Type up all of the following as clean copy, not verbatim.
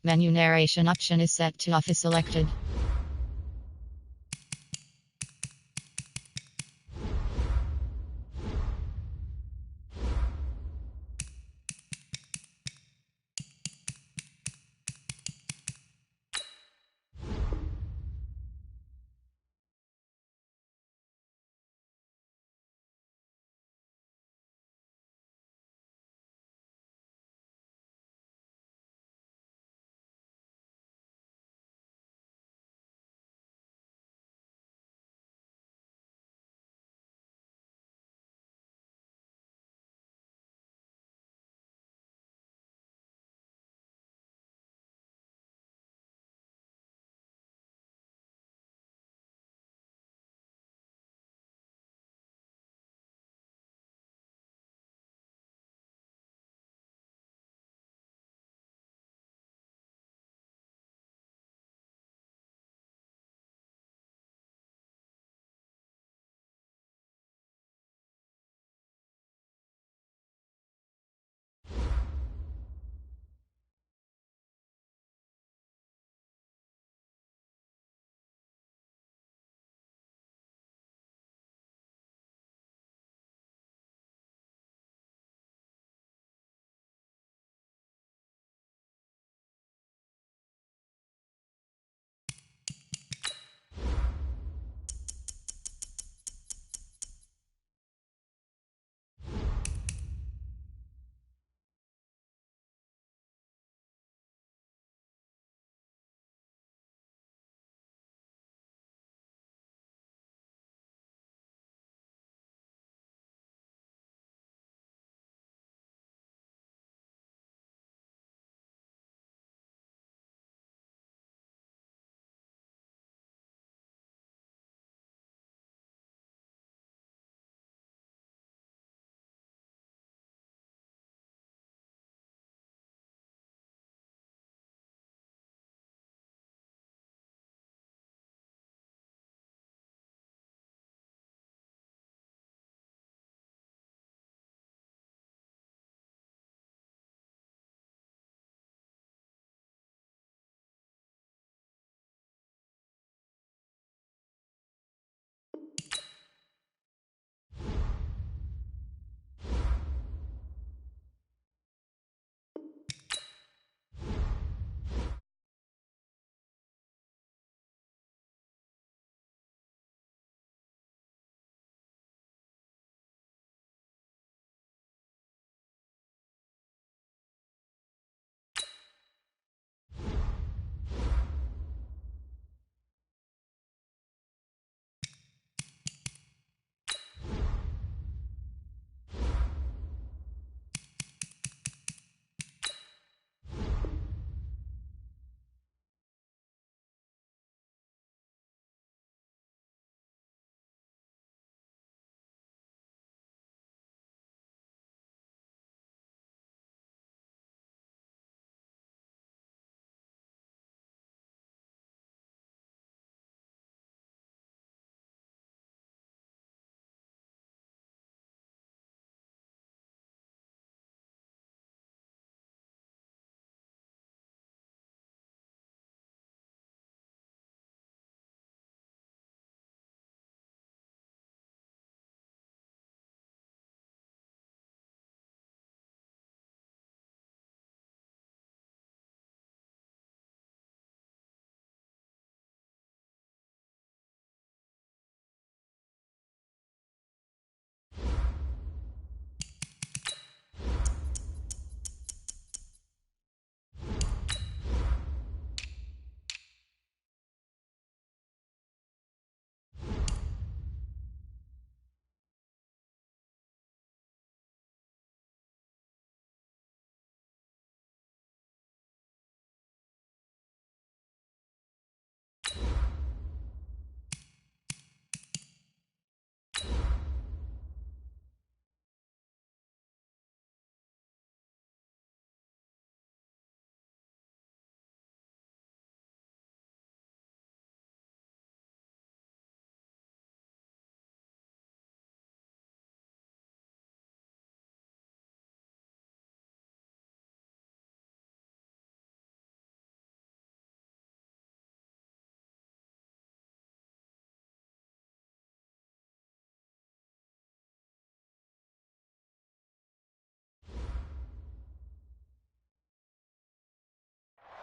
Menu narration option is set to off is selected.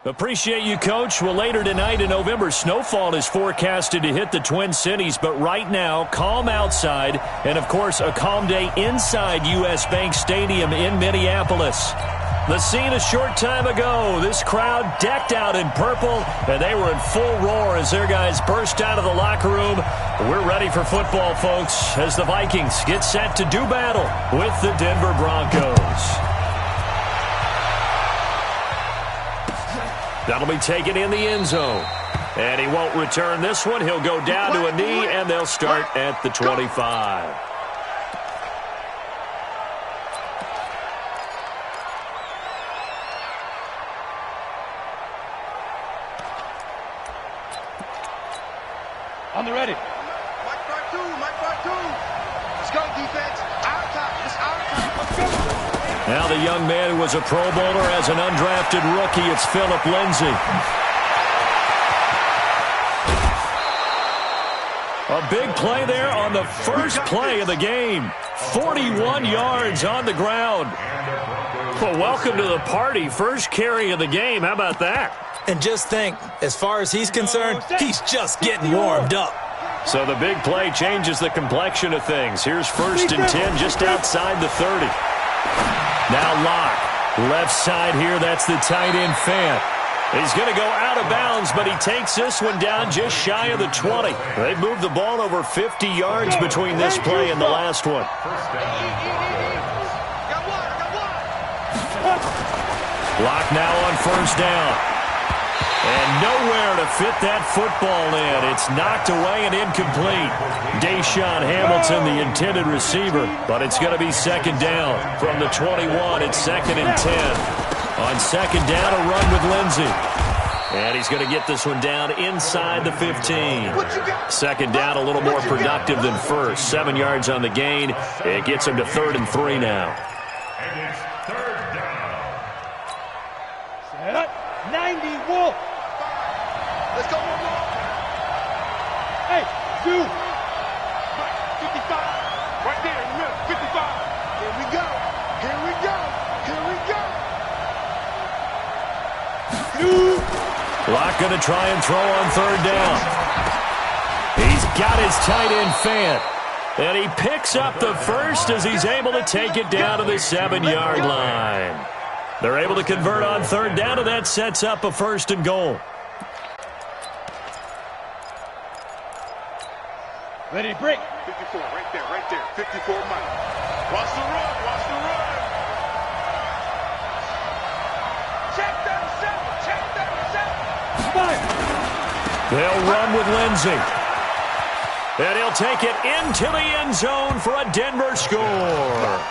Appreciate you, Coach. Well, later tonight, a November snowfall is forecasted to hit the Twin Cities, but right now, calm outside, and, of course, a calm day inside U.S. Bank Stadium in Minneapolis. The scene a short time ago, this crowd decked out in purple, and they were in full roar as their guys burst out of the locker room. We're ready for football, folks, as the Vikings get set to do battle with the Denver Broncos. That'll be taken in the end zone. And he won't return this one. He'll go down to a knee, and they'll start at the 25. On the ready. Mike part two. Let's go, defense. Our time. It's our time. Let's go. Now the young man who was a Pro Bowler as an undrafted rookie, it's Philip Lindsay. A big play there on the first play of the game. 41 yards on the ground. Well, welcome to the party. First carry of the game. How about that? And just think, as far as he's concerned, he's just getting warmed up. So the big play changes the complexion of things. Here's 1st and 10 just outside the 30. Now Locke, left side here, that's the tight end Fant. He's going to go out of bounds, but he takes this one down just shy of the 20. They moved the ball over 50 yards between this play and the last one. Locke now on 1st down. And nowhere to fit that football in. It's knocked away and incomplete. Deshaun Hamilton, the intended receiver, but it's going to be 2nd down. From the 21, it's 2nd and 10. On 2nd down, a run with Lindsay. And he's going to get this one down inside the 15. 2nd down, a little more productive than first. 7 yards on the gain. It gets him to 3rd and 3 now. And it's 3rd down. Set up. 90 Wolf. Let's go. Hey, 2. 55. Right there in the middle. 55. Here we go. Here we go. Here we go. 2. Locke going to try and throw on 3rd down. He's got his tight end Fant. And he picks up the first as he's able to take it down to the 7-yard line. They're able to convert on 3rd down, and that sets up a 1st and goal. Ready to break. 54, right there. 54 Mike. Watch the run. Check that 7. They'll run with Lindsay. And he'll take it into the end zone for a Denver score.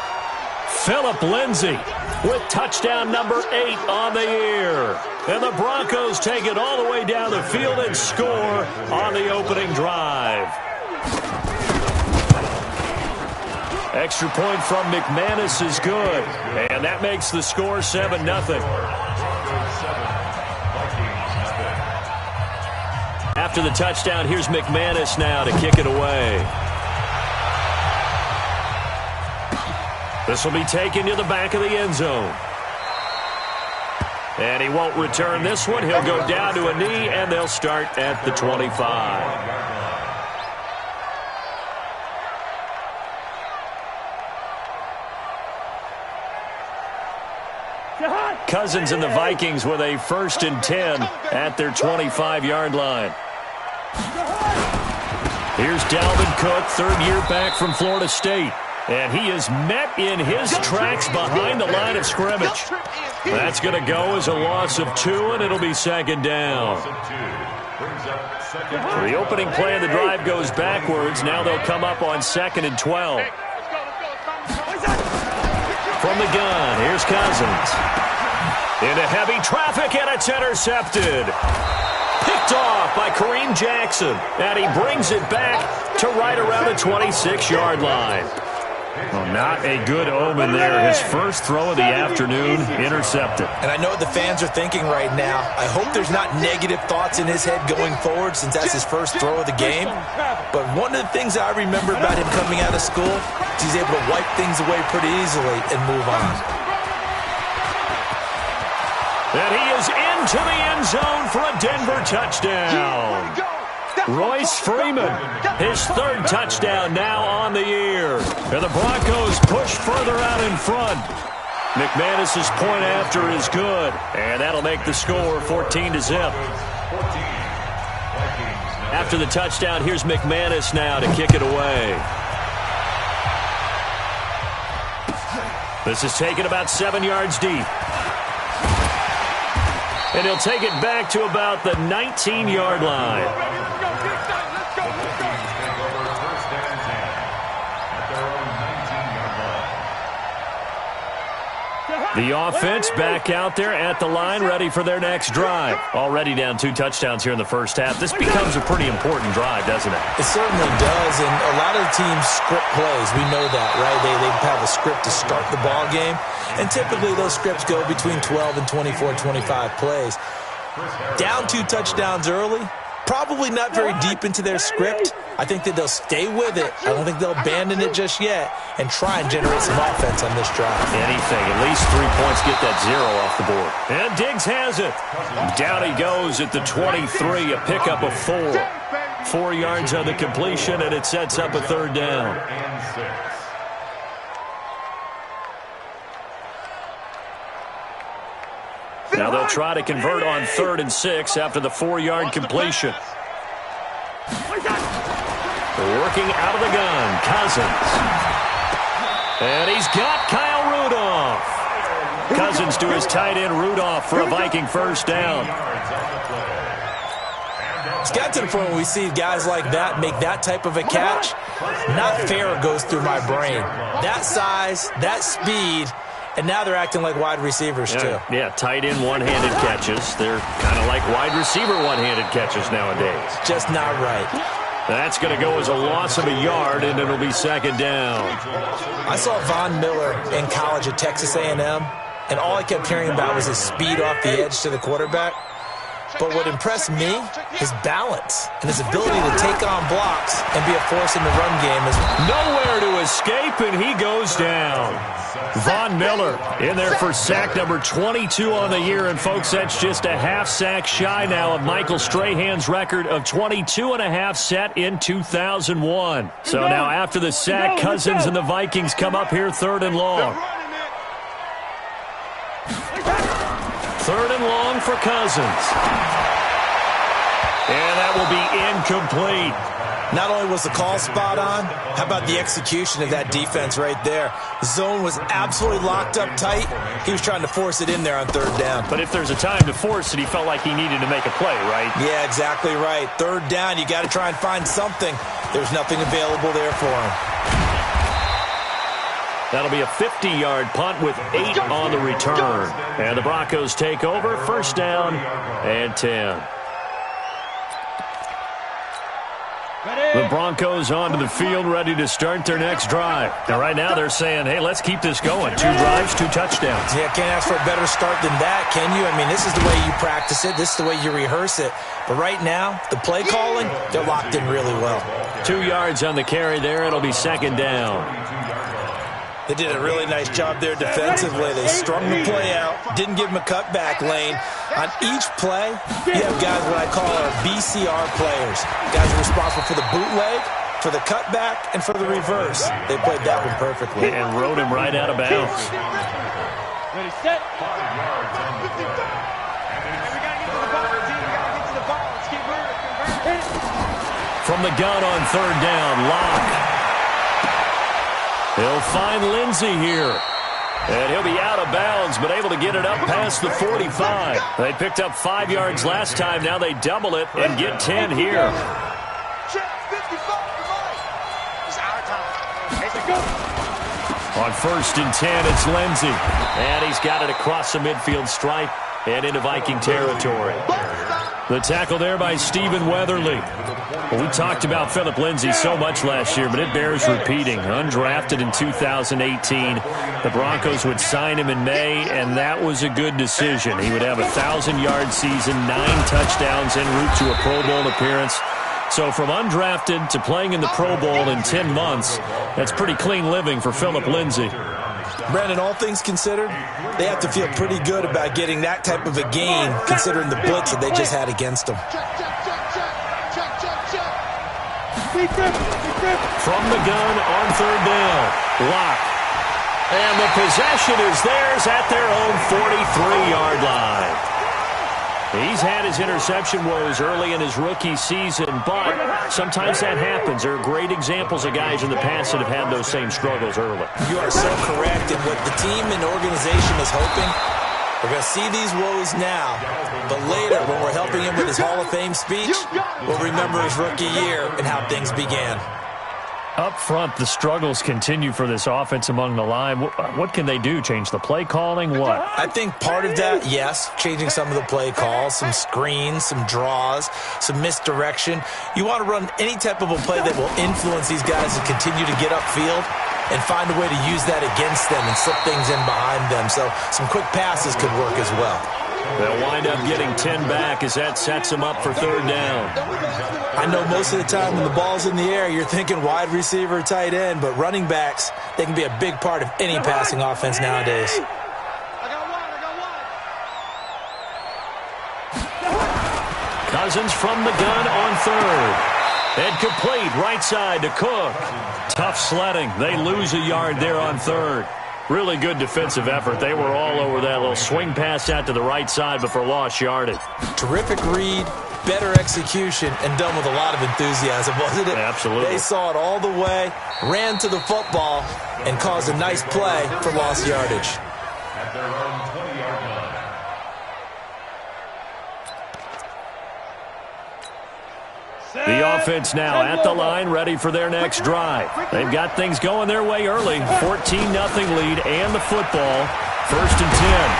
Philip Lindsay with touchdown number 8 on the year. And the Broncos take it all the way down the field and score on the opening drive. Extra point from McManus is good. And that makes the score 7-0. After the touchdown, here's McManus now to kick it away. This will be taken to the back of the end zone. And he won't return this one. He'll go down to a knee, and they'll start at the 25. Cousins and the Vikings with a 1st and 10 at their 25-yard line. Here's Dalvin Cook, 3rd year back from Florida State. And he is met in his tracks behind the line of scrimmage. That's going to go as a loss of 2, and it'll be 2nd down. The opening play of the drive goes backwards. Now they'll come up on 2nd and 12. From the gun, here's Cousins. Into heavy traffic, and it's intercepted. Picked off by Kareem Jackson. And he brings it back to right around the 26-yard line. Well, not a good omen there. His first throw of the afternoon intercepted. And I know what the fans are thinking right now. I hope there's not negative thoughts in his head going forward since that's his first throw of the game. But one of the things I remember about him coming out of school is he's able to wipe things away pretty easily and move on. And he is in into the end zone for a Denver touchdown. Royce Freeman, his third touchdown now on the year. And the Broncos push further out in front. McManus's point after is good, and that'll make the score 14-0. After the touchdown, here's McManus now to kick it away. This is taken about 7 yards deep. And he'll take it back to about the 19-yard line. The offense back out there at the line, ready for their next drive. Already down 2 touchdowns here in the first half. This becomes a pretty important drive, doesn't it? It certainly does, and a lot of the teams script plays. We know that, right? They have a script to start the ball game, and typically those scripts go between 12 and 24, 25 plays. Down 2 touchdowns early, probably not very deep into their script. I think that they'll stay with it. I don't think they'll abandon it just yet and try and generate some offense on this drive. Anything. At least 3 points, get that 0 off the board. And Diggs has it. Down he goes at the 23, a pickup of 4. 4 yards on the completion, and it sets up a third down. Now they'll try to convert on 3rd and 6 after the 4-yard completion. Working out of the gun, Cousins. And he's got Kyle Rudolph. Cousins to his tight end, Rudolph, for a Viking first down. It's got to the point where we see guys like that make that type of a catch. Not fair goes through my brain. That size, that speed, and now they're acting like wide receivers, too. Yeah, tight end one-handed catches. They're kind of like wide receiver one-handed catches nowadays. Just not right. That's going to go as a loss of a yard, and it'll be 2nd down. I saw Von Miller in college at Texas A&M, and all I kept hearing about was his speed off the edge to the quarterback. But what impressed me, his balance and his ability to take on blocks and be a force in the run game. Nowhere to escape, and he goes down. Von Miller in there for sack number 22 on the year. And, folks, that's just a half sack shy now of Michael Strahan's record of 22.5 set in 2001. So now after the sack, Cousins and the Vikings come up here 3rd and long. 3rd and long for Cousins. And that will be incomplete. Not only was the call spot on, how about the execution of that defense right there? The zone was absolutely locked up tight. He was trying to force it in there on 3rd down. But if there's a time to force it, he felt like he needed to make a play, right? Yeah, exactly right. 3rd down, you got to try and find something. There's nothing available there for him. That'll be a 50-yard punt with 8 on the return. And the Broncos take over, 1st down and 10. The Broncos onto the field, ready to start their next drive. Now, right now, they're saying, hey, let's keep this going. 2 drives, 2 touchdowns. Yeah, can't ask for a better start than that, can you? I mean, this is the way you practice it. This is the way you rehearse it. But right now, the play calling, they're locked in really well. 2 yards on the carry there. It'll be 2nd down. They did a really nice job there defensively. They strung the play out, didn't give him a cutback lane. On each play, you have guys what I call our BCR players. Guys are responsible for the bootleg, for the cutback, and for the reverse. They played that one perfectly. And rode him right out of bounds. Ready, set. 5 yards on the play. We got to get to the ball, team. We got to get to the ball. Let's keep moving. From the gun on 3rd down, Locke. He'll find Lindsey here. And he'll be out of bounds, but able to get it up past the 45. They picked up 5 yards last time. Now they double it and get 10 here. On 1st and 10, it's Lindsey. And he's got it across the midfield stripe and into Viking territory. The tackle there by Stephen Weatherly. Well, we talked about Philip Lindsay so much last year, but it bears repeating. Undrafted in 2018. The Broncos would sign him in May, and that was a good decision. He would have a 1,000-yard season, 9 touchdowns en route to a Pro Bowl appearance. So from undrafted to playing in the Pro Bowl in 10 months, that's pretty clean living for Philip Lindsay. Brandon, all things considered, they have to feel pretty good about getting that type of a gain considering the blitz that they just had against them. From the gun on third down. Lock. And the possession is theirs at their own 43-yard line. He's had his interception woes early in his rookie season, but sometimes that happens. There are great examples of guys in the past that have had those same struggles early. You are so correct. And what the team and organization is hoping, we're going to see these woes now, but later when we're helping him with his Hall of Fame speech, we'll remember his rookie year and how things began. Up front, the struggles continue for this offense among the line. What can they do? Change the play calling? What? I think part of that, yes, changing some of the play calls, some screens, some draws, some misdirection. You want to run any type of a play that will influence these guys to continue to get upfield and find a way to use that against them and slip things in behind them. So some quick passes could work as well. They'll wind up getting 10 back as that sets them up for third down. I know most of the time when the ball's in the air, you're thinking wide receiver, tight end, but running backs, they can be a big part of any passing offense nowadays. Cousins from the gun on third. And complete right side to Cook. Tough sledding. They lose a yard there on third. Really good defensive effort. They were all over that little swing pass out to the right side, but for lost yardage. Terrific read, better execution, and done with a lot of enthusiasm, wasn't it? Absolutely. They saw it all the way, ran to the football, and caused a nice play for lost yardage. At their own 20-yard line. The offense now at the line, ready for their next drive. They've got things going their way early. 14-0 lead and the football. 1st and 10.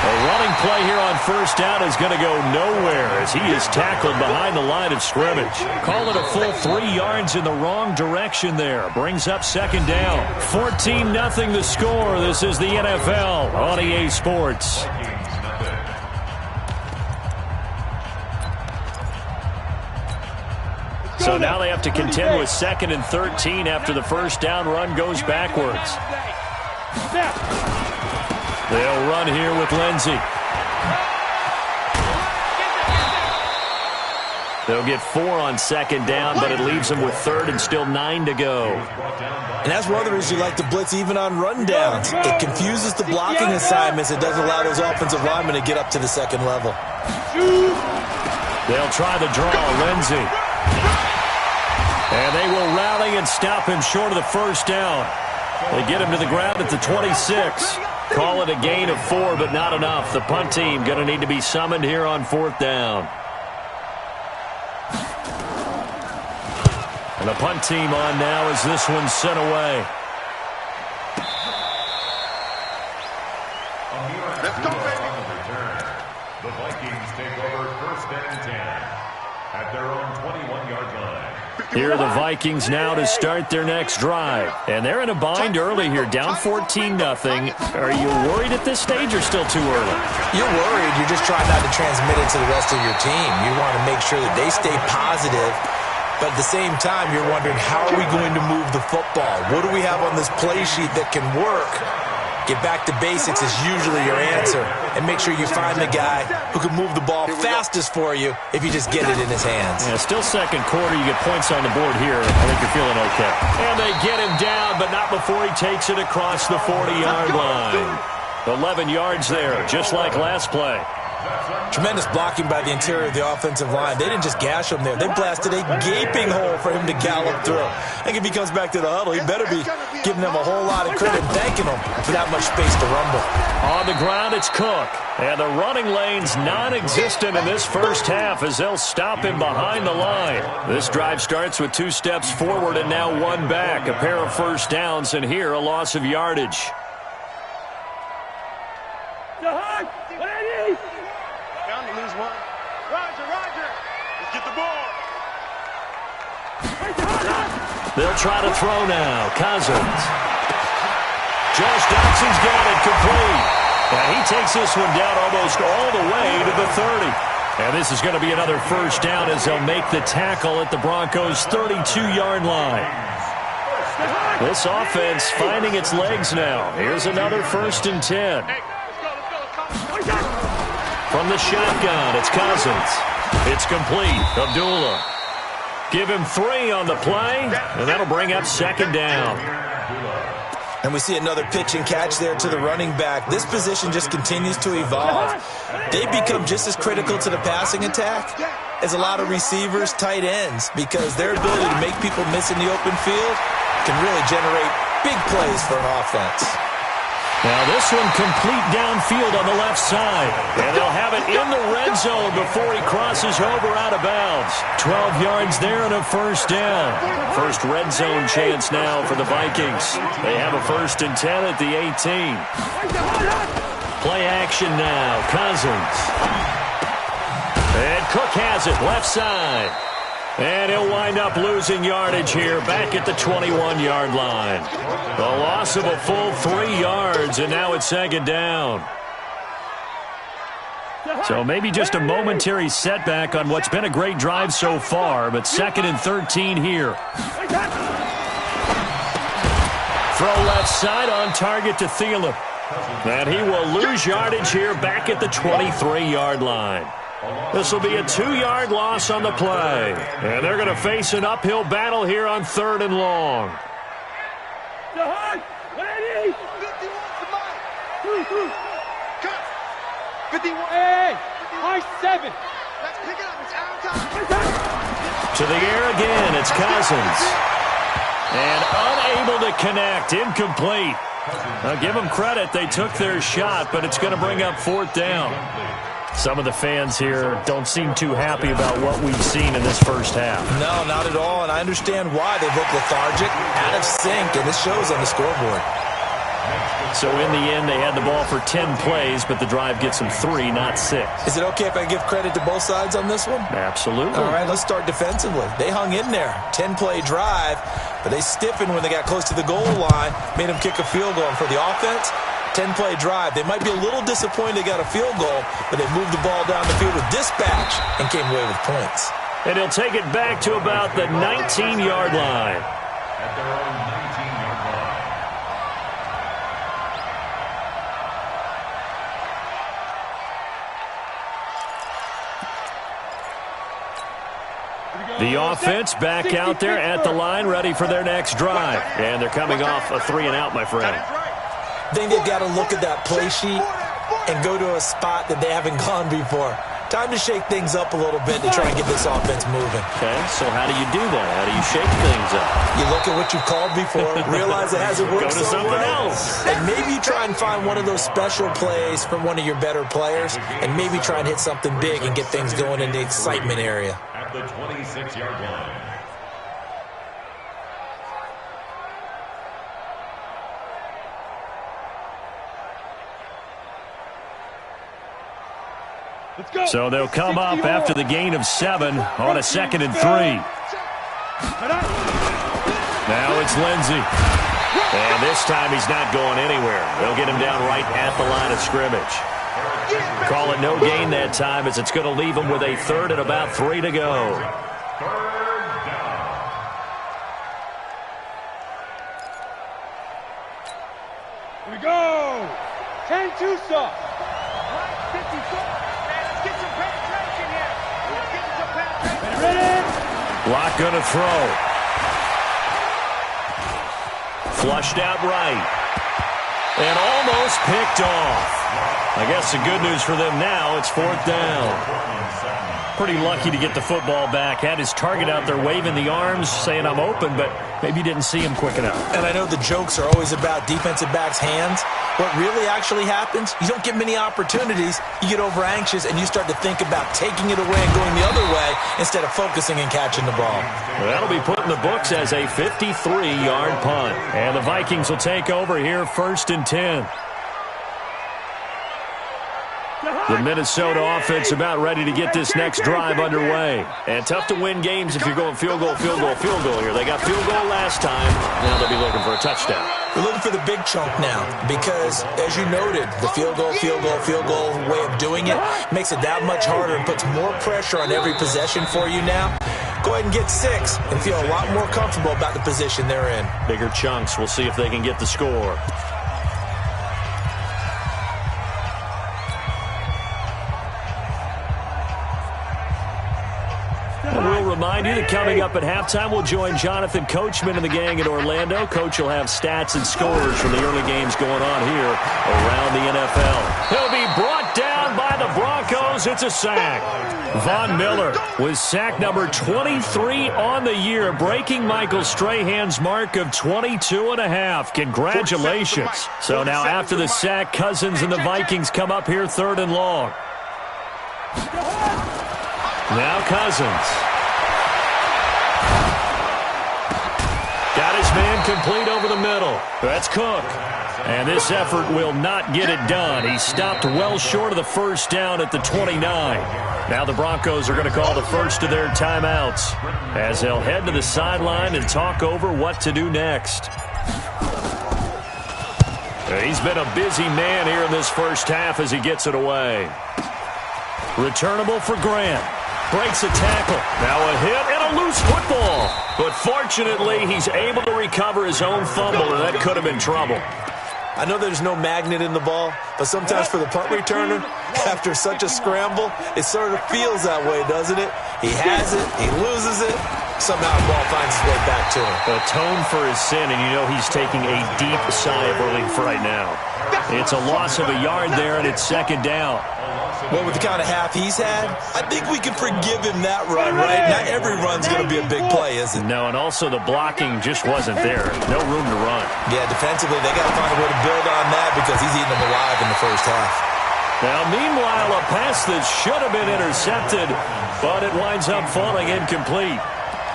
A running play here on first down is going to go nowhere as he is tackled behind the line of scrimmage. Call it a full 3 yards in the wrong direction there. Brings up second down. 14-0 the score. This is the NFL on EA Sports. So now they have to contend with 2nd and 13 after the first down run goes backwards. They'll run here with Lindsey. They'll get 4 on 2nd down, but it leaves them with 3rd and still 9 to go. And that's one of the reasons you like to blitz even on rundowns. It confuses the blocking assignments. It doesn't allow those offensive linemen to get up to the second level. They'll try the draw, Lindsey. And they will rally and stop him short of the first down. They get him to the ground at the 26. Call it a gain of 4, but not enough. The punt team going to need to be summoned here on 4th down. And the punt team on now as this one's sent away. Let's go, baby. The Vikings take over 1st and 10 at their own 21-yard line. Here are the Vikings now to start their next drive. And they're in a bind early here, down 14-0. Are you worried at this stage or still too early? You're worried. You're just trying not to transmit it to the rest of your team. You want to make sure that they stay positive. But at the same time, you're wondering, how are we going to move the football? What do we have on this play sheet that can work? Get back to basics is usually your answer. And make sure you find the guy who can move the ball fastest for you if you just get it in his hands. Yeah, still second quarter. You get points on the board here. I think you're feeling okay. And they get him down, but not before he takes it across the 40-yard line. 11 yards there, just like last play. Tremendous blocking by the interior of the offensive line. They didn't just gash him there. They blasted a gaping hole for him to gallop through. I think if he comes back to the huddle, he better be giving them a whole lot of credit and thanking them for that much space to rumble. On the ground, it's Cook. And the running lane's non-existent in this first half as they'll stop him behind the line. This drive starts with 2 steps forward and now 1 back. A pair of first downs, and here a loss of yardage. Bound to lose one. Roger. Let's get the ball. They'll try to throw now. Cousins. Josh Dotson's got it complete. And he takes this one down almost all the way to the 30. And this is going to be another first down as they'll make the tackle at the Broncos' 32-yard line. This offense finding its legs now. Here's another 1st and 10. From the shotgun, it's Cousins. It's complete. Abdullah. Give him 3 on the play, and that'll bring up 2nd down. And we see another pitch and catch there to the running back. This position just continues to evolve. They become just as critical to the passing attack as a lot of receivers, tight ends, because their ability to make people miss in the open field can really generate big plays for an offense. Now this one complete downfield on the left side. And they'll have it in the red zone before he crosses over out of bounds. 12 yards there and a 1st down. First red zone chance now for the Vikings. They have a 1st and 10 at the 18. Play action now. Cousins. And Cook has it left side. And he'll wind up losing yardage here back at the 21-yard line. The loss of a full 3 yards, and now it's 2nd down. So maybe just a momentary setback on what's been a great drive so far, but 2nd and 13 here. Throw left side on target to Thielen. And he will lose yardage here back at the 23-yard line. This will be a 2-yard loss on the play. And they're going to face an uphill battle here on 3rd and long. To the air again, it's Cousins. And unable to connect, incomplete. Now give them credit, they took their shot, but it's going to bring up 4th down. Some of the fans here don't seem too happy about what we've seen in this first half. No, not at all, and I understand why. They look lethargic, out of sync, and this shows on the scoreboard. So in the end, they had the ball for 10 plays, but the drive gets them 3, not 6. Is it okay if I give credit to both sides on this one? Absolutely. All right, let's start defensively. They hung in there, 10-play drive, but they stiffened when they got close to the goal line, made them kick a field goal. And for the offense, 10-play drive. They might be a little disappointed they got a field goal, but they moved the ball down the field with dispatch and came away with points. And he'll take it back to about the 19-yard line. At their own 19-yard line. The offense back out there at the line, ready for their next drive. And they're coming off a 3-and-out, my friend. I think they've got to look at that play sheet and go to a spot that they haven't gone before. Time to shake things up a little bit to try and get this offense moving. Okay, so how do you do that? How do you shake things up? You look at what you've called before, realize it hasn't worked Go to so something well, else. and maybe you try and find one of those special plays from one of your better players, and maybe try and hit something big and get things going in the excitement area. At the 26-yard line. So they'll come up after the gain of 7 on a 2nd and 3. Now it's Lindsey. And this time he's not going anywhere. They'll get him down right at the line of scrimmage. Call it no gain that time as it's going to leave him with a 3rd and about 3 to go. Here we go. 10-2 soft. 54. Block going to throw. Flushed out right. And almost picked off. I guess the good news for them now, it's 4th down. Pretty lucky to get the football back. Had his target out there waving the arms, saying I'm open, but maybe didn't see him quick enough. And I know the jokes are always about defensive backs' hands. What really actually happens, you don't get many opportunities. You get over anxious and you start to think about taking it away and going the other way instead of focusing and catching the ball. Well, that'll be put in the books as a 53-yard punt. And the Vikings will take over here 1st and 10. The Minnesota offense about ready to get this next drive underway. And tough to win games if you're going field goal, field goal, field goal here. They got field goal last time. Now they'll be looking for a touchdown. We're looking for the big chunk now because, as you noted, the field goal way of doing it makes it that much harder and puts more pressure on every possession for you now. go ahead and get 6 and feel a lot more comfortable about the position they're in. Bigger chunks. We'll see if they can get the score. We'll remind you that coming up at halftime, we'll join Jonathan Coachman and the gang in Orlando. Coach will have stats and scores from the early games going on here around the NFL. He'll be brought down by the Broncos. It's a sack. Von Miller with sack number 23 on the year, breaking Michael Strahan's mark of 22.5. Congratulations. So now after the sack, Cousins and the Vikings come up here 3rd and long. Now Cousins. Got his man complete over the middle. That's Cook. And this effort will not get it done. He stopped well short of the first down at the 29. Now the Broncos are going to call the first of their timeouts as they'll head to the sideline and talk over what to do next. He's been a busy man here in this first half as he gets it away. Returnable for Grant. Breaks a tackle. Now a hit and a loose football. But fortunately, he's able to recover his own fumble, and that could have been trouble. I know there's no magnet in the ball, but sometimes for the punt returner, after such a scramble, it sort of feels that way, doesn't it? He has it, he loses it, somehow the ball finds its way back to him. Atone for his sin, and you know he's taking a deep sigh of relief right now. It's a loss of a yard there, and it's 2nd down. Well, with the kind of half he's had, I think we can forgive him that run, right? Not every run's going to be a big play, is it? No, and also the blocking just wasn't there. No room to run. Yeah, defensively, they got to find a way to build on that because he's eating them alive in the first half. Now, meanwhile, a pass that should have been intercepted, but it winds up falling incomplete.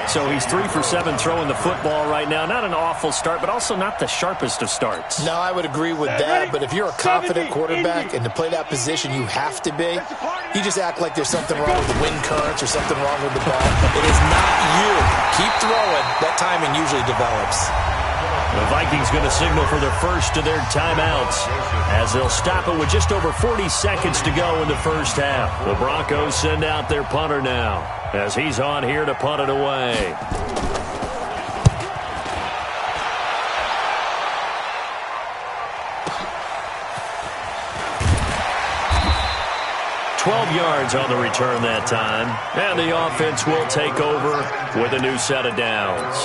So he's 3 for 7 throwing the football right now. Not an awful start, but also not the sharpest of starts. No, I would agree with that. But if you're a confident quarterback and to play that position, you have to be. You just act like there's something wrong with the wind currents or something wrong with the ball. It is not you. Keep throwing. That timing usually develops. The Vikings going to signal for the first of their timeouts as they'll stop it with just over 40 seconds to go in the first half. The Broncos send out their punter now as he's on here to punt it away. $12 yards on the return that time, and the offense will take over with a new set of downs.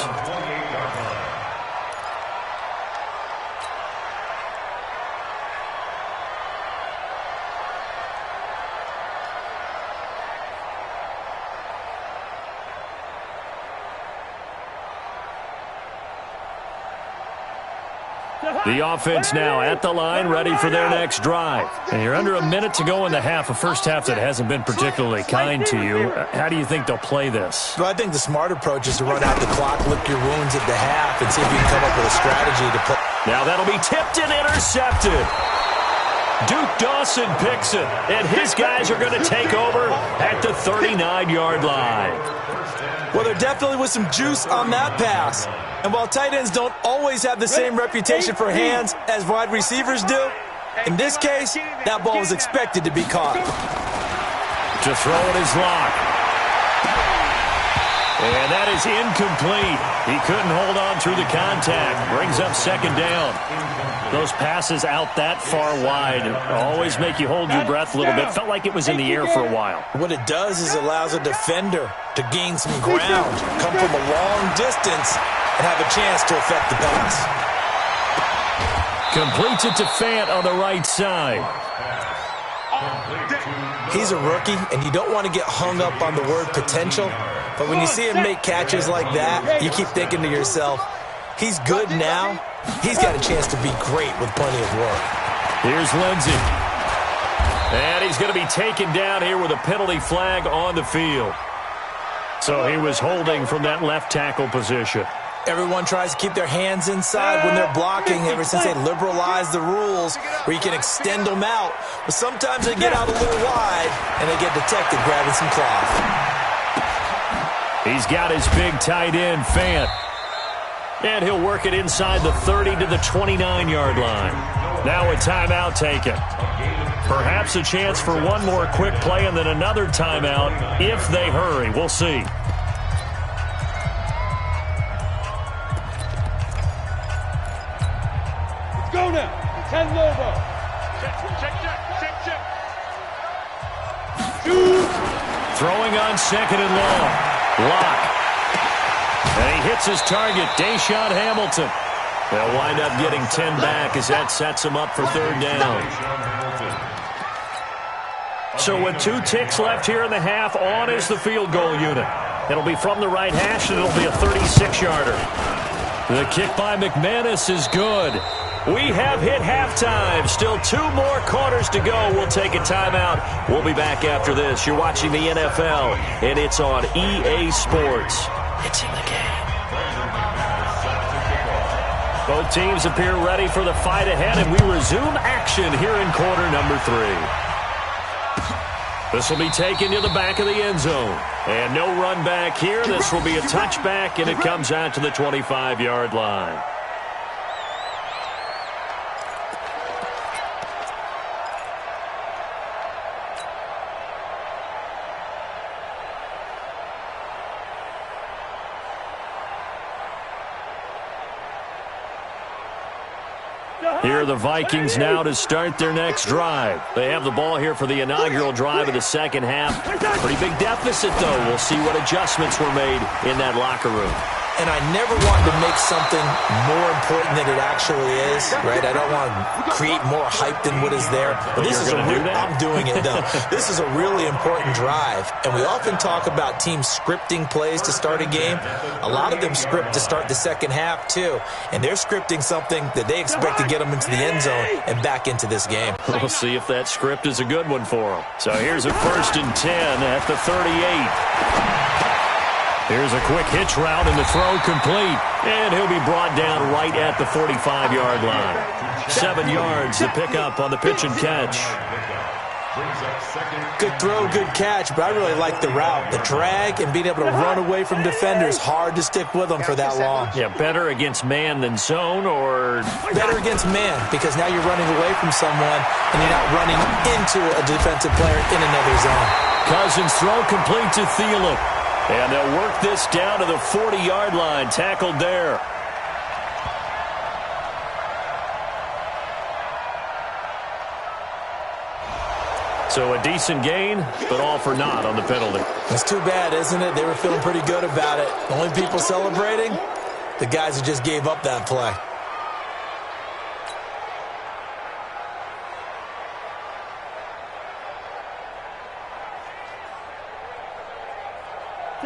The offense now at the line, ready for their next drive. And you're under a minute to go in the half, a first half that hasn't been particularly kind to you. How do you think they'll play this? Well, I think the smart approach is to run out the clock, lick your wounds at the half, and see if you can come up with a strategy to play. Now that'll be tipped and intercepted. Duke Dawson picks it, and his guys are going to take over at the 39-yard line. Well, there definitely was some juice on that pass. And while tight ends don't always have the same reputation for hands as wide receivers do, in this case, that ball was expected to be caught. To throw it is Locke. And that is incomplete. He couldn't hold on through the contact. Brings up 2nd down. Those passes out that far wide always make you hold your breath a little bit. Felt like it was in the air for a while. What it does is allows a defender to gain some ground, come from a long distance, and have a chance to affect the pass. Completes it to Fant on the right side. He's a rookie, and you don't want to get hung up on the word potential. But when you see him make catches like that, you keep thinking to yourself, he's good now. He's got a chance to be great with plenty of work. Here's Lindsey. And he's going to be taken down here with a penalty flag on the field. So he was holding from that left tackle position. Everyone tries to keep their hands inside when they're blocking ever since they liberalized the rules where you can extend them out. But sometimes they get out a little wide and they get detected grabbing some cloth. He's got his big tight end, Fant. And he'll work it inside the 30 to the 29-yard line. Now a timeout taken. Perhaps a chance for one more quick play and then another timeout if they hurry. We'll see. now. 10 Lobo. Check. Shoot. Throwing on second and long. Lock. And he hits his target, Deshaun Hamilton. They'll wind up getting 10 back as that sets him up for third down. So with 2 ticks left here in the half, on is the field goal unit. It'll be from the right hash, and it'll be a 36-yarder. The kick by McManus is good. We have hit halftime. Still 2 more quarters to go. We'll take a timeout. We'll be back after this. You're watching the NFL, and it's on EA Sports. It's in the game. Both teams appear ready for the fight ahead, and we resume action here in quarter number 3. This will be taken to the back of the end zone. And no run back here. This will be a touchback, and it comes out to the 25-yard line. Here are the Vikings now to start their next drive. They have the ball here for the inaugural drive of the second half. Pretty big deficit, though. We'll see what adjustments were made in that locker room. And I never want to make something more important than it actually is, right? I don't want to create more hype than what is there. But this is I'm doing it, though. This is a really important drive. And we often talk about teams scripting plays to start a game. A lot of them script to start the second half, too. And they're scripting something that they expect to get them into the end zone and back into this game. We'll see if that script is a good one for them. So here's a 1st and 10 at the 38. Here's a quick hitch route, and the throw complete. And he'll be brought down right at the 45-yard line. 7 yards to pick up on the pitch and catch. Good throw, good catch, but I really like the route. The drag and being able to run away from defenders. Hard to stick with them for that long. Yeah, better against man than zone, or? Better against man, because now you're running away from someone, and you're not running into a defensive player in another zone. Cousins throw complete to Thielen. And they'll work this down to the 40-yard line. Tackled there. So a decent gain, but all for naught on the penalty. That's too bad, isn't it? They were feeling pretty good about it. The only people celebrating, the guys who just gave up that play.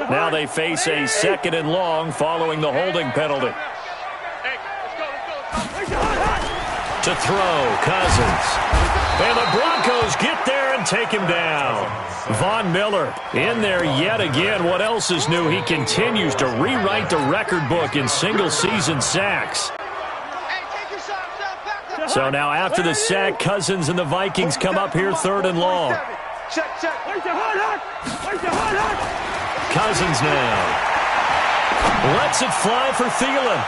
Now they face a 2nd and long following the holding penalty. To throw, Cousins. And the Broncos get there and take him down. Von Miller in there yet again. What else is new? He continues to rewrite the record book in single-season sacks. So now after the sack, Cousins and the Vikings come up here 3rd and long. Cousins now lets it fly for Thielen.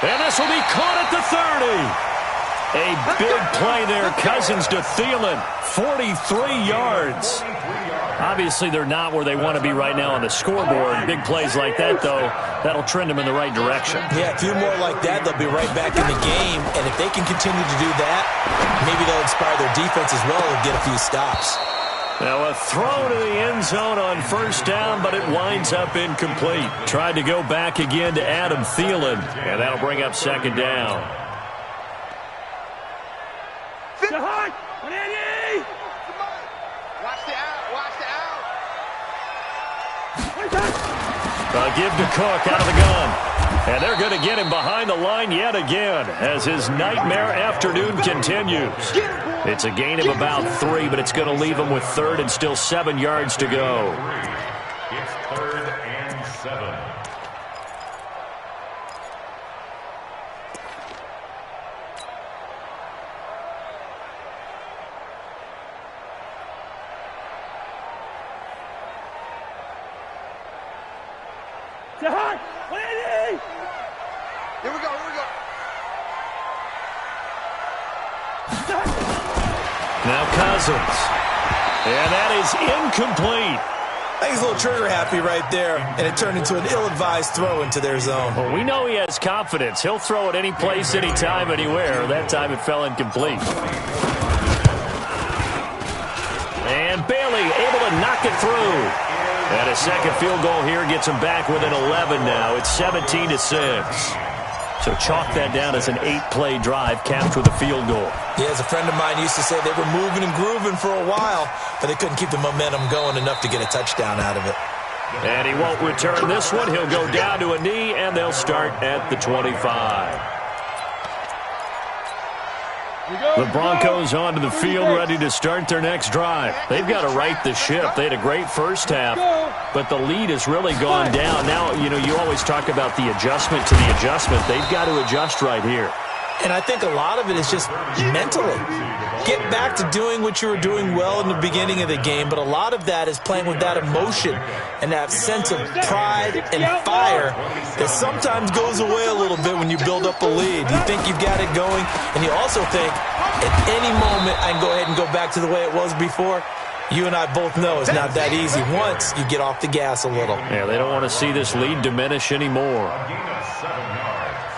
And this will be caught at the 30. A big play there. Cousins to Thielen. 43 yards. Obviously, they're not where they want to be right now on the scoreboard. Big plays like that, though, that'll trend them in the right direction. Yeah, a few more like that, they'll be right back in the game. And if they can continue to do that, maybe they'll inspire their defense as well and get a few stops. Now a throw to the end zone on 1st down, but it winds up incomplete. Tried to go back again to Adam Thielen, and that'll bring up 2nd down. Give to Cook out of the gun. And they're going to get him behind the line yet again as his nightmare afternoon continues. It's a gain of about 3, but it's going to leave him with 3rd and still 7 yards to go. It's 3rd and 7. Here we go. Now Cousins. And that is incomplete. I think he's a little trigger happy right there, and it turned into an ill-advised throw into their zone. Well, we know he has confidence. He'll throw it any place, anytime, anywhere. That time it fell incomplete. And Bailey able to knock it through. And a second field goal here gets him back within 11 now. It's 17-6. So chalk that down as an 8-play drive capped with a field goal. Yeah, as a friend of mine used to say, they were moving and grooving for a while, but they couldn't keep the momentum going enough to get a touchdown out of it. And he won't return this one. He'll go down to a knee, and they'll start at the 25. The Broncos onto the field, ready to start their next drive. They've got to right the ship. They had a great first half, but the lead has really gone down. Now, you always talk about the adjustment to the adjustment. They've got to adjust right here. And I think a lot of it is just mentally. Get back to doing what you were doing well in the beginning of the game, but a lot of that is playing with that emotion and that sense of pride and fire that sometimes goes away a little bit when you build up a lead. You think you've got it going, and you also think at any moment I can go ahead and go back to the way it was before. You and I both know it's not that easy once you get off the gas a little. Yeah, they don't want to see this lead diminish anymore. A gain of 7 yards.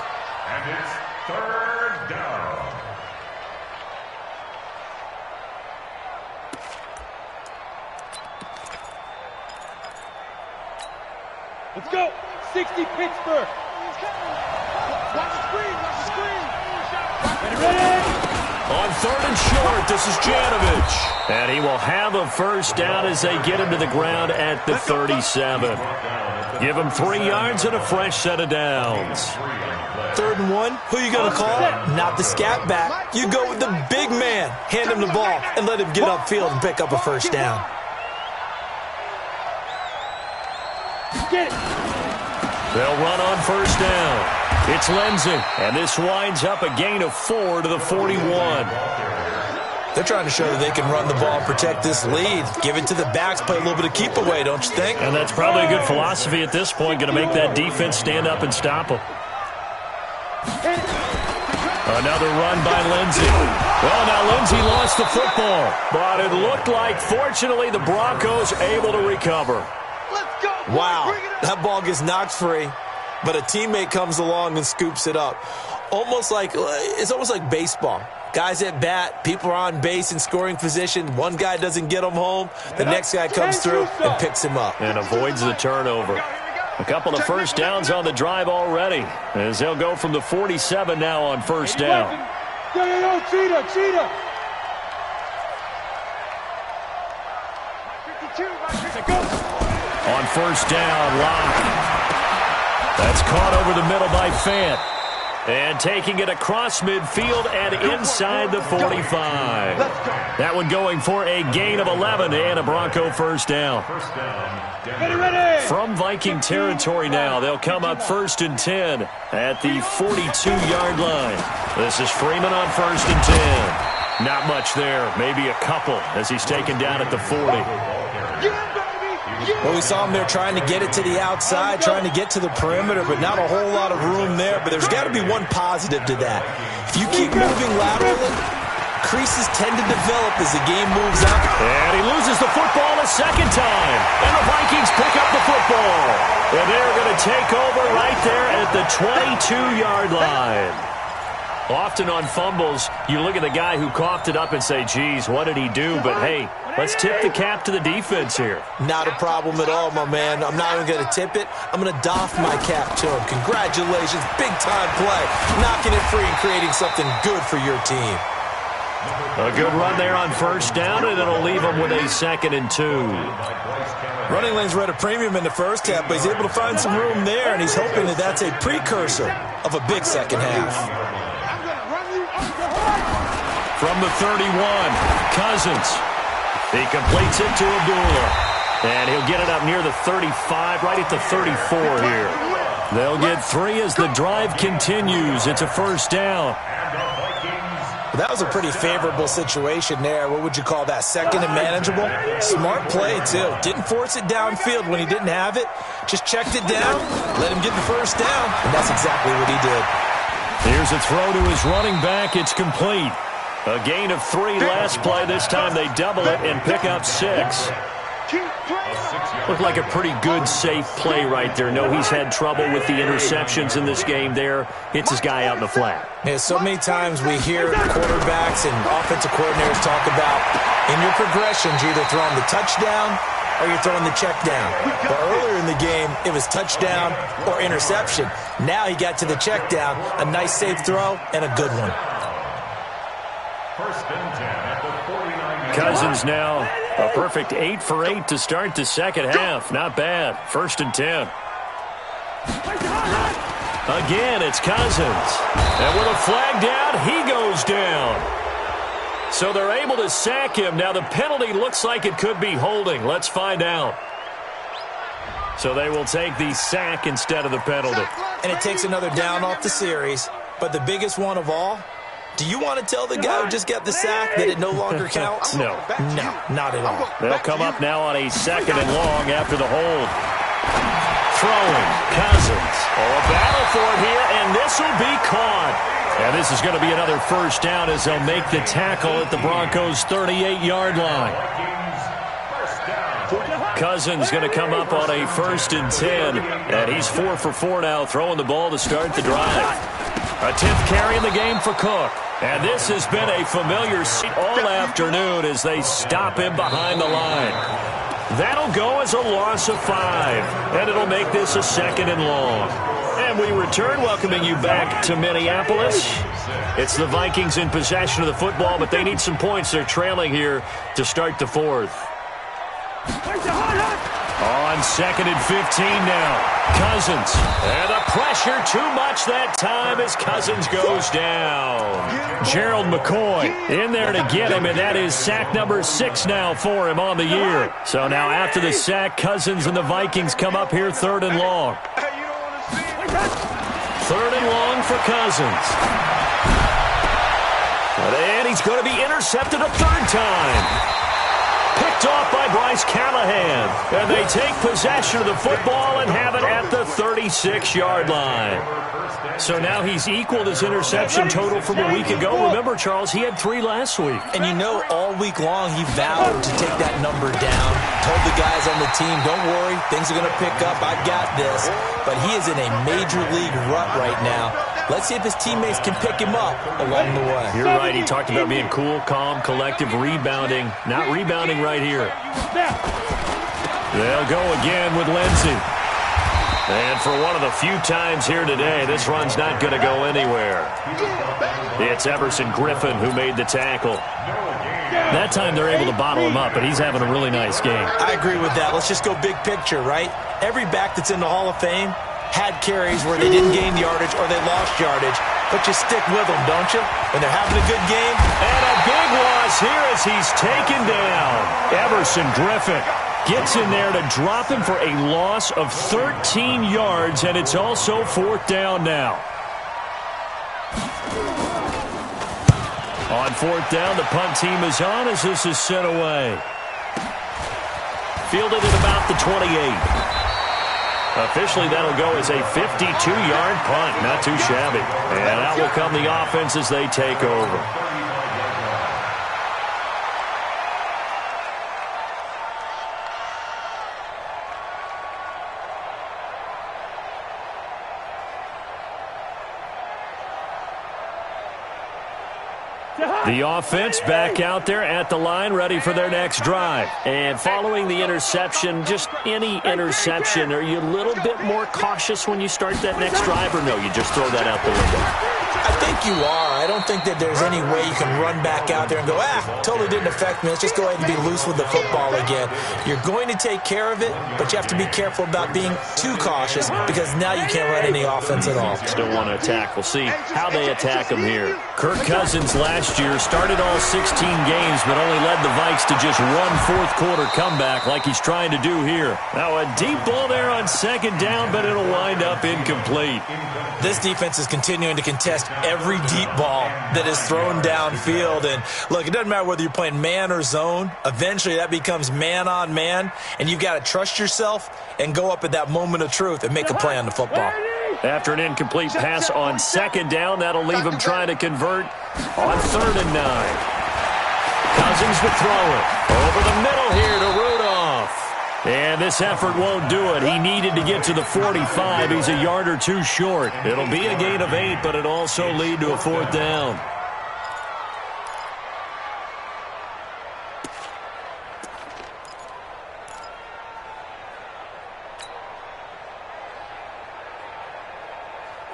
And it's third down. Let's go. 60 Pittsburgh. Watch the screen. Watch the screen. Ready? On third and short, this is Janovich. And he will have a first down as they get him to the ground at the 37. Give him 3 yards and a fresh set of downs. 3rd and 1, who you going to call? Not the scat back. You go with the big man. Hand him the ball and let him get upfield and pick up a first down. Get it. They'll run on first down. It's Lindsey, and this winds up a gain of 4 to the 41. They're trying to show that they can run the ball and protect this lead. Give it to the backs, play a little bit of keep away, don't you think? And that's probably a good philosophy at this point, going to make that defense stand up and stop them. Another run by Lindsey. Well, now Lindsey lost the football, but it looked like, fortunately, the Broncos able to recover. Wow, that ball gets knocked free, but a teammate comes along and scoops it up. It's almost like baseball. Guys at bat, people are on base in scoring position. One guy doesn't get him home. The next guy comes through and picks him up. And avoids the turnover. A couple of first downs on the drive already, as they'll go from the 47 now on first down. Yo, cheetah. On first down, Locke. That's caught over the middle by Fant. And taking it across midfield and inside the 45. That one going for a gain of 11 and a Bronco first down. From Viking territory now, they'll come up 1st and 10 at the 42-yard line. This is Freeman on 1st and 10. Not much there, maybe a couple as he's taken down at the 40. Well, we saw him there trying to get it to the outside, trying to get to the perimeter, but not a whole lot of room there. But there's got to be one positive to that. If you keep moving laterally, creases tend to develop as the game moves on. And he loses the football a second time. And the Vikings pick up the football. And they're going to take over right there at the 22-yard line. Often on fumbles, you look at the guy who coughed it up and say, geez, what did he do? But, hey, let's tip the cap to the defense here. Not a problem at all, my man. I'm not even going to tip it. I'm going to doff my cap to him. Congratulations. Big-time play. Knocking it free and creating something good for your team. A good run there on first down, and it'll leave him with a 2nd and 2. Running lanes were at a premium in the first half, but he's able to find some room there, and he's hoping that that's a precursor of a big second half. From the 31, Cousins. He completes it to Abdullah. And he'll get it up near the 35, right at the 34 here. They'll get 3 as the drive continues. It's a first down. That was a pretty favorable situation there. What would you call that? 2nd and manageable? Smart play, too. Didn't force it downfield when he didn't have it. Just checked it down, let him get the first down, and that's exactly what he did. Here's a throw to his running back. It's complete. A gain of 3 last play. This time they double it and pick up 6. Looked like a pretty good, safe play right there. No, he's had trouble with the interceptions in this game there. Hits his guy out in the flat. Yeah, so many times we hear quarterbacks and offensive coordinators talk about in your progressions, you're either throwing the touchdown or you're throwing the check down. But earlier in the game, it was touchdown or interception. Now he got to the check down, a nice safe throw, and a good one. First and 10 at the 49. Cousins now a perfect 8 for 8 to start the second half. Not bad. First and 10. Again, it's Cousins. And with a flag down, he goes down. So they're able to sack him. Now the penalty looks like it could be holding. Let's find out. So they will take the sack instead of the penalty. And it takes another down off the series. But the biggest one of all, do you want to tell the guy who just got the sack that it no longer counts? No. No, not at all. They'll come up now on a second and long after the hold. Throwing, Cousins. Oh, a battle for it here, and this will be caught. And this is going to be another first down as they'll make the tackle at the Broncos' 38-yard line. Cousins going to come up on a 1st and 10, and he's 4 for 4 now, throwing the ball to start the drive. A 10th carry in the game for Cook. And this has been a familiar sight all afternoon as they stop him behind the line. That'll go as a loss of 5, and it'll make this a 2nd and long. And we return, welcoming you back to Minneapolis. It's the Vikings in possession of the football, but they need some points. They're trailing here to start the 4th. On 2nd and 15 now. Cousins. And the pressure too much that time as Cousins goes down. Gerald McCoy in there to get him, and that is sack number 6 now for him on the year. So now after the sack, Cousins and the Vikings come up here 3rd and long. 3rd and long for Cousins. And he's going to be intercepted a 3rd time. Picked off by Bryce Callahan. And they take possession of the football and have it at the 36-yard line. So now he's equaled his interception total from a week ago. Remember, Charles, he had 3 last week. And you know, all week long he vowed to take that number down. Told the guys on the team, don't worry, things are going to pick up. I've got this. But he is in a major league rut right now. Let's see if his teammates can pick him up along the way. You're right. He talked about being cool, calm, collective, rebounding. Not rebounding right here. They'll go again with Lindsey. And for one of the few times here today, this run's not going to go anywhere. It's Everson Griffin who made the tackle. That time they're able to bottle him up, but he's having a really nice game. I agree with that. Let's just go big picture, right? Every back that's in the Hall of Fame had carries where they didn't gain yardage or they lost yardage, but you stick with them, don't you? When they're having a good game. And a big loss here as he's taken down. Everson Griffin gets in there to drop him for a loss of 13 yards, and it's also 4th down now. On 4th down, the punt team is on as this is sent away. Fielded at about the 28. Officially, that'll go as a 52-yard punt. Not too shabby. And out will come the offense as they take over. The offense back out there at the line, ready for their next drive. And following the interception, just any interception, are you a little bit more cautious when you start that next drive, or no, you just throw that out the window? I think you are. I don't think that there's any way you can run back out there and go, totally didn't affect me. Let's just go ahead and be loose with the football again. You're going to take care of it, but you have to be careful about being too cautious because now you can't run any offense at all. Still want to attack. We'll see how they attack him here. Kirk Cousins last year started all 16 games, but only led the Vikes to just one fourth-quarter comeback like he's trying to do here. Now a deep ball there on 2nd down, but it'll wind up incomplete. This defense is continuing to contest every deep ball that is thrown downfield. And look, it doesn't matter whether you're playing man or zone. Eventually that becomes man on man, and you've got to trust yourself and go up at that moment of truth and make a play on the football. After an incomplete pass on 2nd down, that'll leave him trying to convert on 3rd and 9. Cousins will throw it over the middle here to Rudolph. And this effort won't do it. He needed to get to the 45. He's a yard or two short. It'll be a gain of 8, but it'll also lead to a 4th down.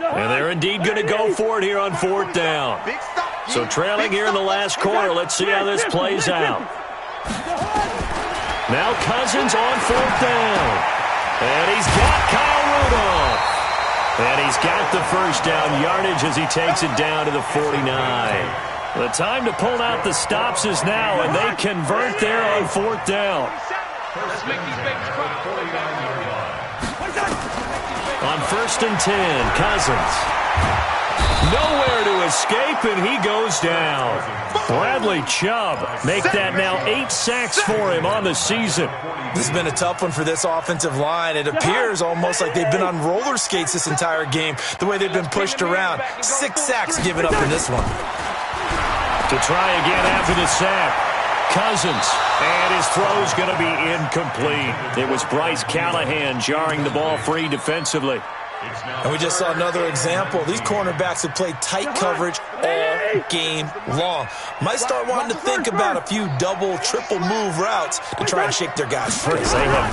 And they're indeed going to go for it here on 4th down. So trailing here in the last quarter. Let's see how this plays out. Now Cousins on 4th down. And he's got Kyle Rudolph. And he's got the first down yardage as he takes it down to the 49. The time to pull out the stops is now, and they convert there on 4th down. On 1st and 10, Cousins. Nowhere to escape, and he goes down. Bradley Chubb make that now 8 sacks for him on the season. This has been a tough one for this offensive line. It appears almost like they've been on roller skates this entire game, the way they've been pushed around. 6 sacks given up in this one. To try again after the sack, Cousins, and his throw's going to be incomplete. It was Bryce Callahan jarring the ball free defensively. And we just saw another example. These cornerbacks have played tight coverage all game long. Might start wanting to think about a few double, triple move routes to try and shake their guys free.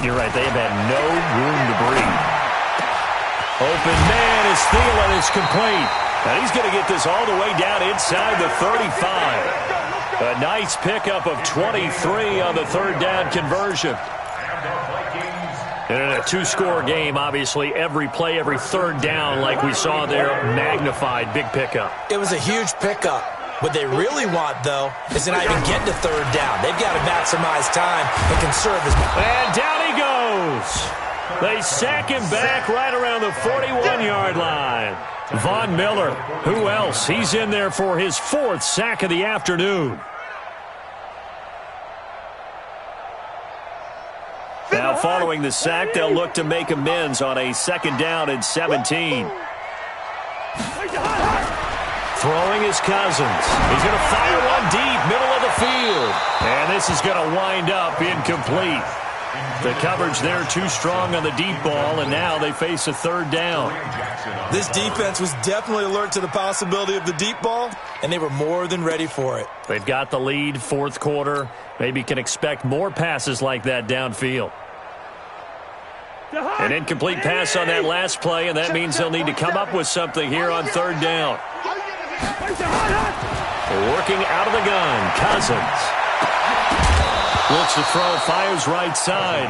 You're right. They have had no room to breathe. Open man is Thielen. It's complete. And he's going to get this all the way down inside the 35. A nice pickup of 23 on the 3rd down conversion. And in a 2-score game, obviously, every play, every 3rd down, like we saw there, magnified. Big pickup. It was a huge pickup. What they really want, though, is to not even get to 3rd down. They've got to maximize time and conserve his... And down he goes. They sack him back right around the 41-yard line. Von Miller, who else? He's in there for his 4th sack of the afternoon. Now, following the sack, they'll look to make amends on a 2nd down and 17. Throwing is Cousins. He's going to fire one deep, middle of the field. And this is going to wind up incomplete. The coverage there too strong on the deep ball, and now they face a 3rd down. This defense was definitely alert to the possibility of the deep ball, and they were more than ready for it. They've got the lead, 4th quarter. Maybe can expect more passes like that downfield. An incomplete pass on that last play, and that means they'll need to come up with something here on 3rd down. Working out of the gun, Cousins. Looks to throw, fires right side.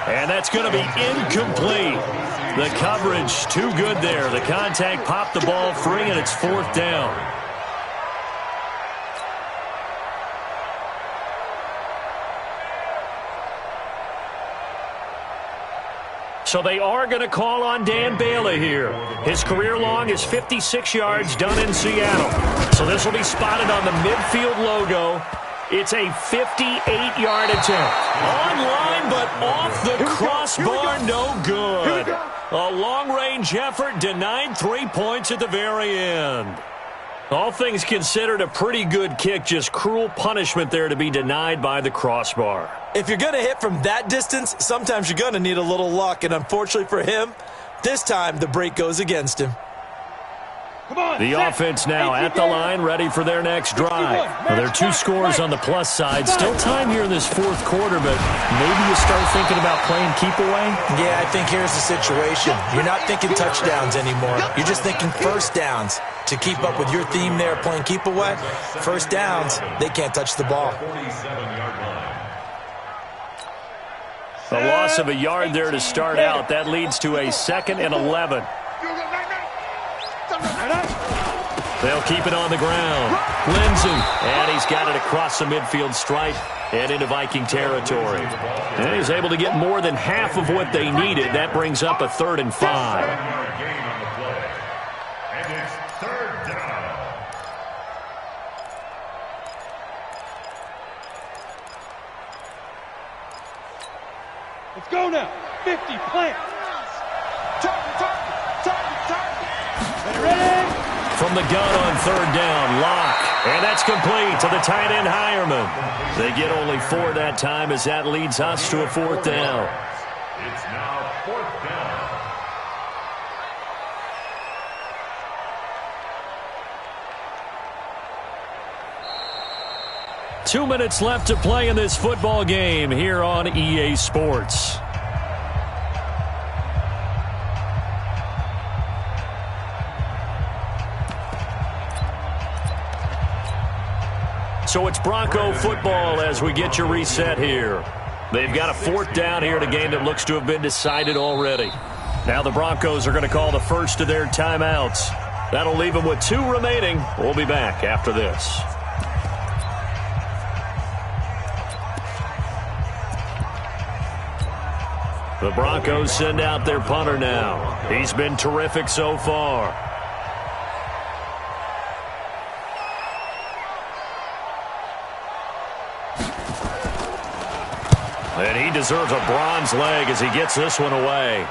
And that's going to be incomplete. The coverage too good there. The contact popped the ball free, and it's 4th down. So they are going to call on Dan Bailey here. His career long is 56 yards done in Seattle. So this will be spotted on the midfield logo. It's a 58-yard attempt. On line, but off the crossbar, no good. A long-range effort denied 3 points at the very end. All things considered, a pretty good kick, just cruel punishment there to be denied by the crossbar. If you're going to hit from that distance, sometimes you're going to need a little luck, and unfortunately for him, this time the break goes against him. The offense now at the line, ready for their next drive. Well, there are 2 scores on the plus side. Still time here in this 4th quarter, but maybe you start thinking about playing keep away? Yeah, I think here's the situation. You're not thinking touchdowns anymore. You're just thinking 1st downs. To keep up with your theme there, playing keep away, 1st downs, they can't touch the ball. A loss of a yard there to start out. That leads to a 2nd and 11. They'll keep it on the ground. Lindsey, and he's got it across the midfield stripe and into Viking territory. And he's able to get more than half of what they needed. That brings up a 3rd and 5. Let's go now. 50, plant. Ready? From the gun on 3rd down, Locke. And that's complete to the tight end, Hireman. They get only 4 that time as that leads us to a 4th down. It's now 4th down. Two minutes left to play in this football game here on EA Sports. So it's Bronco football as we get you reset here. They've got a 4th down here in a game that looks to have been decided already. Now the Broncos are going to call the first of their timeouts. That'll leave them with 2 remaining. We'll be back after this. The Broncos send out their punter now. He's been terrific so far. And he deserves a bronze leg as he gets this one away.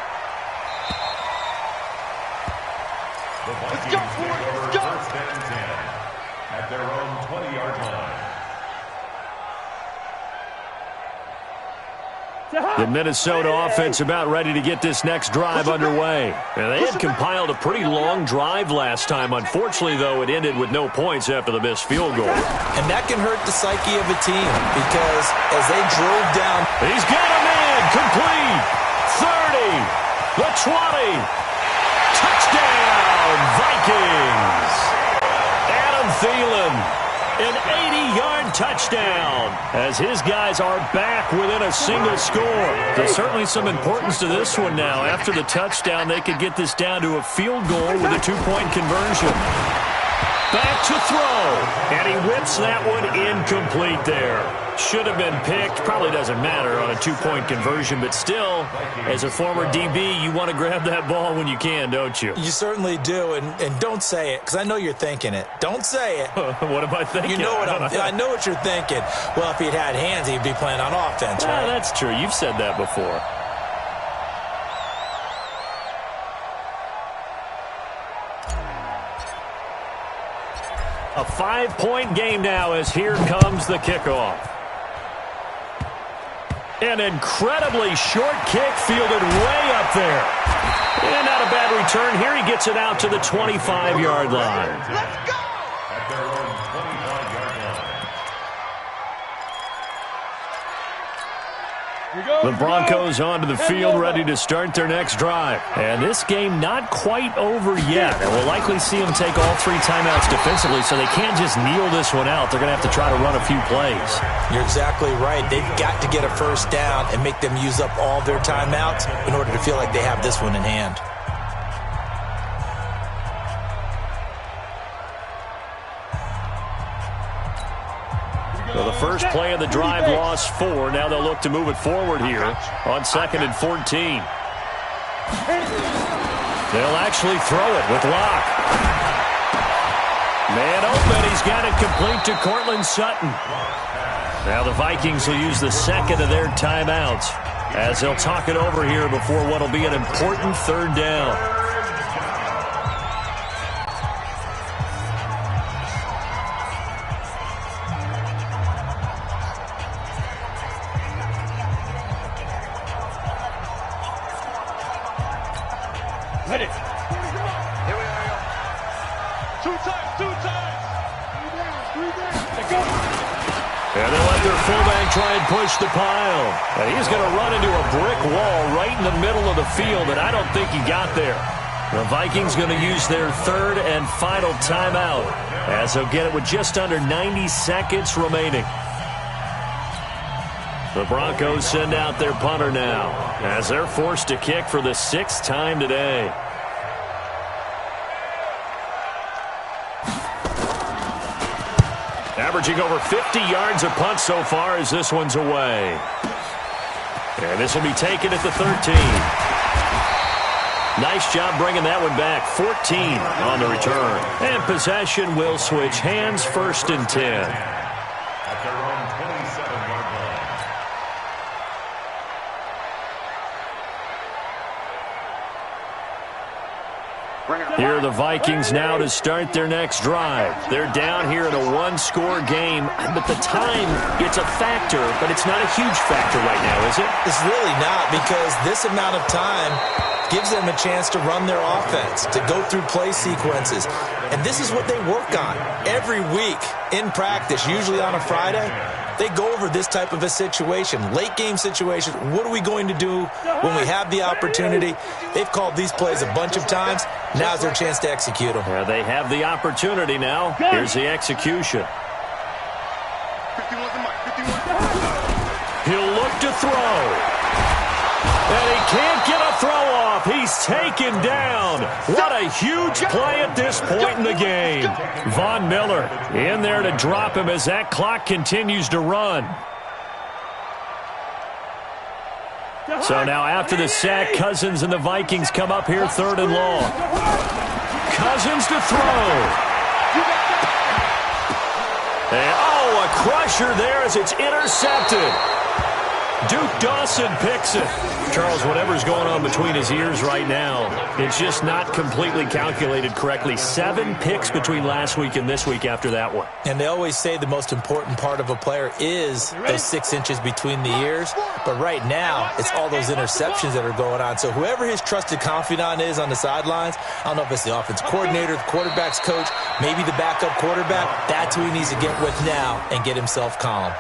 Let's go, let's go. 1st and 10 at their own 20-yard line. The Minnesota offense about ready to get this next drive underway. And they had compiled a pretty long drive last time. Unfortunately, though, it ended with no points after the missed field goal. And that can hurt the psyche of a team because as they drove down. He's got a man. Complete. 30. The 20. Touchdown, Vikings. Adam Thielen. An 80-yard touchdown as his guys are back within a single score. There's certainly some importance to this one now. After the touchdown, they could get this down to a field goal with a 2-point conversion. Back to throw, and he whips that one incomplete there. Should have been picked. Probably doesn't matter on a 2-point conversion, but still, as a former DB, you want to grab that ball when you can, don't you? You certainly do, and don't say it, because I know you're thinking it. Don't say it. What am I thinking? You know what I know what you're thinking. Well, if he'd had hands, he'd be playing on offense, right? That's true. You've said that before. A 5-point game now as here comes the kickoff. An incredibly short kick fielded way up there. And not a bad return. Here he gets it out to the 25-yard line. Let's go! At their own 25-yard line. The Broncos onto the field ready to start their next drive. And this game not quite over yet. And we'll likely see them take all 3 timeouts defensively, so they can't just kneel this one out. They're going to have to try to run a few plays. You're exactly right. They've got to get a 1st down and make them use up all their timeouts in order to feel like they have this one in hand. So the first play of the drive lost 4. Now they'll look to move it forward here on 2nd and 14. They'll actually throw it with Locke. Man open. He's got it complete to Cortland Sutton. Now the Vikings will use the 2nd of their timeouts as they'll talk it over here before what will be an important 3rd down. Ready. Here we are. 2 times. 2 times. 3 down. Let's go. And they'll let their fullback try and push the pile. And he's going to run into a brick wall right in the middle of the field, and I don't think he got there. The Vikings going to use their 3rd and final timeout as they'll get it with just under 90 seconds remaining. The Broncos send out their punter now as they're forced to kick for the 6th time today. Averaging over 50 yards a punt so far as this one's away. And this will be taken at the 13. Nice job bringing that one back. 14 on the return. And possession will switch hands, 1st and 10. At their own 27-yard line. Here are the Vikings now to start their next drive. They're down here in a one-score game, but the time, it's a factor, but it's not a huge factor right now, is it? It's really not, because this amount of time gives them a chance to run their offense, to go through play sequences. And this is what they work on every week in practice, usually on a Friday. They go over this type of a situation, late-game situation. What are we going to do when we have the opportunity? They've called these plays a bunch of times. Now's their chance to execute them. Yeah, they have the opportunity now. Here's the execution. He'll look to throw. And he can't get a throw off. He's taken down. What a huge play at this point in the game. Von Miller in there to drop him as that clock continues to run. So now after the sack, Cousins and the Vikings come up here 3rd and long. Cousins to throw. And, a crusher there as it's intercepted. Duke Dawson picks it. Charles, whatever's going on between his ears right now, it's just not completely calculated correctly. 7 picks between last week and this week after that one. And they always say the most important part of a player is those 6 inches between the ears. But right now, it's all those interceptions that are going on. So whoever his trusted confidant is on the sidelines, I don't know if it's the offense coordinator, the quarterback's coach, maybe the backup quarterback, that's who he needs to get with now and get himself calm.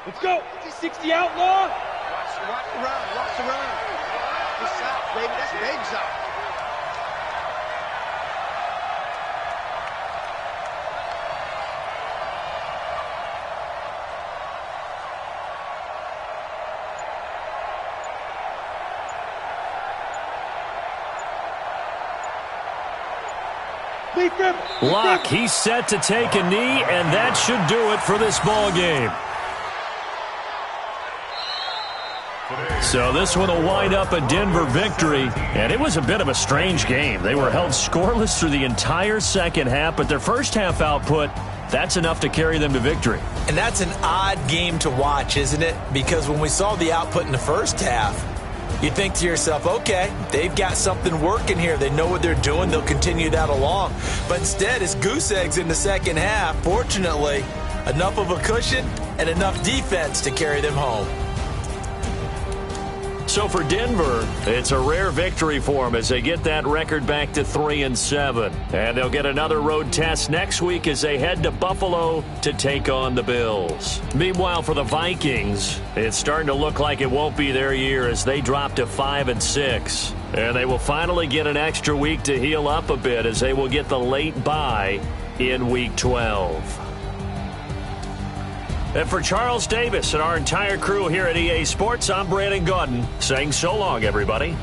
Let's go. 60 outlaw. Watch the run. Watch the run. Good shot, baby. That's a baby shot. Luck, he's set to take a knee, and that should do it for this ball game. So this one will wind up a Denver victory, and it was a bit of a strange game. They were held scoreless through the entire second half, but their first half output, that's enough to carry them to victory. And that's an odd game to watch, isn't it? Because when we saw the output in the first half, you think to yourself, okay, they've got something working here. They know what they're doing. They'll continue that along. But instead, it's goose eggs in the second half. Fortunately, enough of a cushion and enough defense to carry them home. So for Denver, it's a rare victory for them as they get that record back to 3-7. And they'll get another road test next week as they head to Buffalo to take on the Bills. Meanwhile, for the Vikings, it's starting to look like it won't be their year as they drop to 5-6. And they will finally get an extra week to heal up a bit as they will get the late bye in Week 12. And for Charles Davis and our entire crew here at EA Sports, I'm Brandon Gaudin saying so long, everybody.